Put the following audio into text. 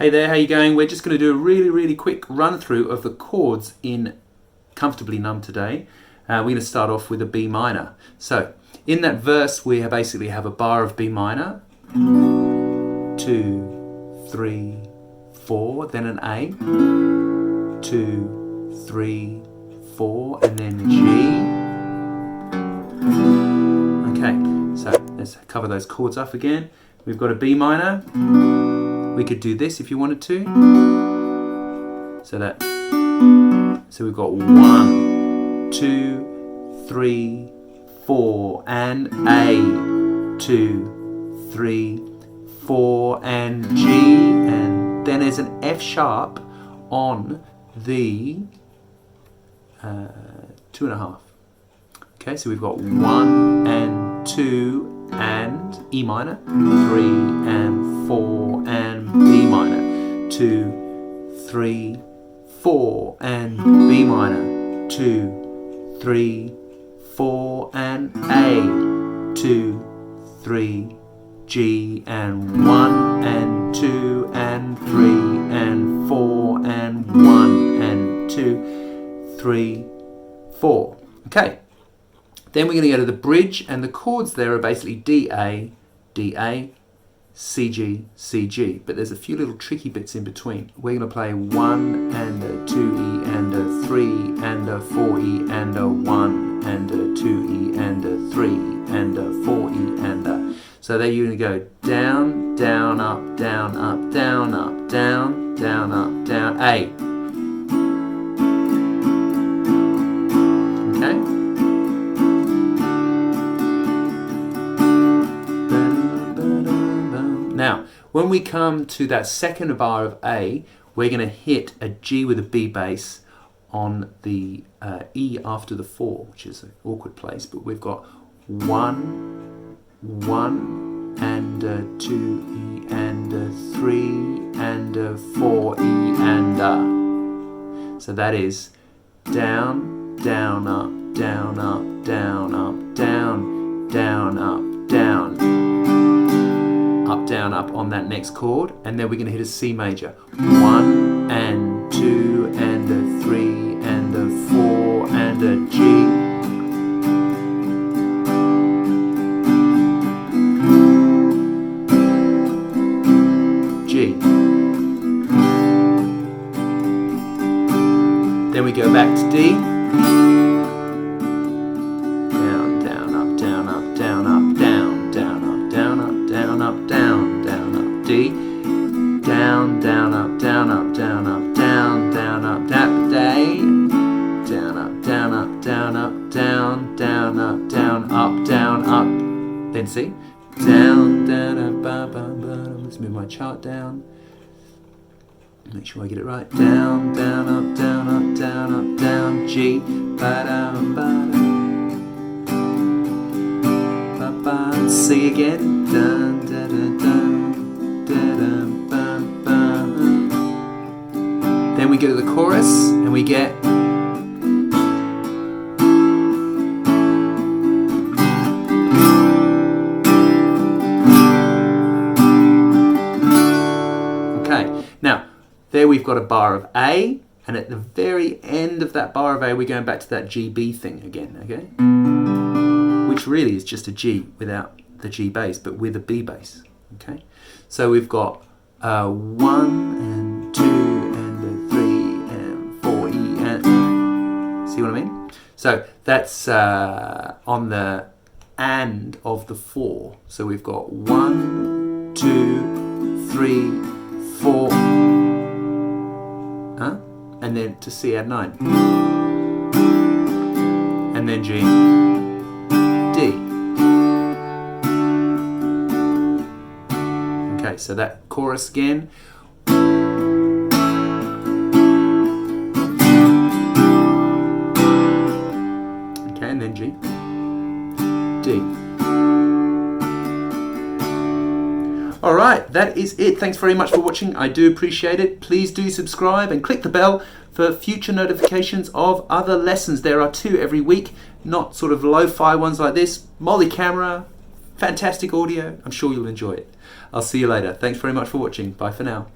Hey there, how you going? We're just going to do a really quick run through of the chords in Comfortably Numb today. We're going to start off with a B minor. So in that verse we basically have a bar of B minor, 2, 3, 4, then an A, 2, 3, 4, and then G. Okay, so let's cover those chords up again. We've got a B minor. We could do this if you wanted to. So we've got 1, 2, 3, 4, and A, 2, 3, 4, and G, and then there's an F sharp on the 2.5. Okay, so we've got 1 and 2 and E minor, 3 and 4 and B minor, 2, 3, 4 and B minor, 2, 3, 4 and A, 2, 3, G, and 1 and 2 and 3 and 4 and 1 and 2, 3, 4. Okay. Then we're going to go to the bridge, and the chords there are basically D, A, C, G, C, G. But there's a few little tricky bits in between. We're going to play 1 and a 2E and a 3 and a 4E and a 1 and a 2E and a 3 and a 4E and a... So there you're going to go down, down, up, down, up, down, up, down, down, up, down, A. Okay? Now, when we come to that second bar of A, we're going to hit a G with a B bass on the E after the 4, which is an awkward place, but we've got 1, 1, and a 2E, and a 3, and a 4E, and a. So that is down, down, up, down, up, down, up, down, down, up, down. Up, down, up on that next chord, and then we're going to hit a C major. 1 and 2 and a 3 and a 4 and a G. G. Then we go back to D. Down, down, up, down, up, down, up, down, down, up, down, up, down, up, down, down, up, D. Down, down, up, down, up, down, up, down, down, up, down, A. Down, up, down, up, down, up, down, down, up, down, up, down, up. Then C. Down, down, up, ba, ba, ba. Let's move my chart down. Make sure I get it right. Down, down, up, down, up, down, up, down, G. Ba, da, ba, da. Ba, C again. Dun, da, da, dun, da, da, ba, ba. Then we go to the chorus and we get okay. Now there we've got a bar of A, and at the very end of that bar of A we're going back to that GB thing again, okay? Which really is just a G without the G bass, but with a B bass. Okay, so we've got 1 and 2 and a 3 and 4E and... See what I mean? So that's on the and of the 4. So we've got 1, 2, 3, 4, and then to C add 9, and then G, D. Okay, so that chorus again. Okay, and then G, D. All right, that is it. Thanks very much for watching. I do appreciate it. Please do subscribe and click the bell for future notifications of other lessons. There are 2 every week, not sort of lo-fi ones like this. Multi-camera, fantastic audio. I'm sure you'll enjoy it. I'll see you later. Thanks very much for watching. Bye for now.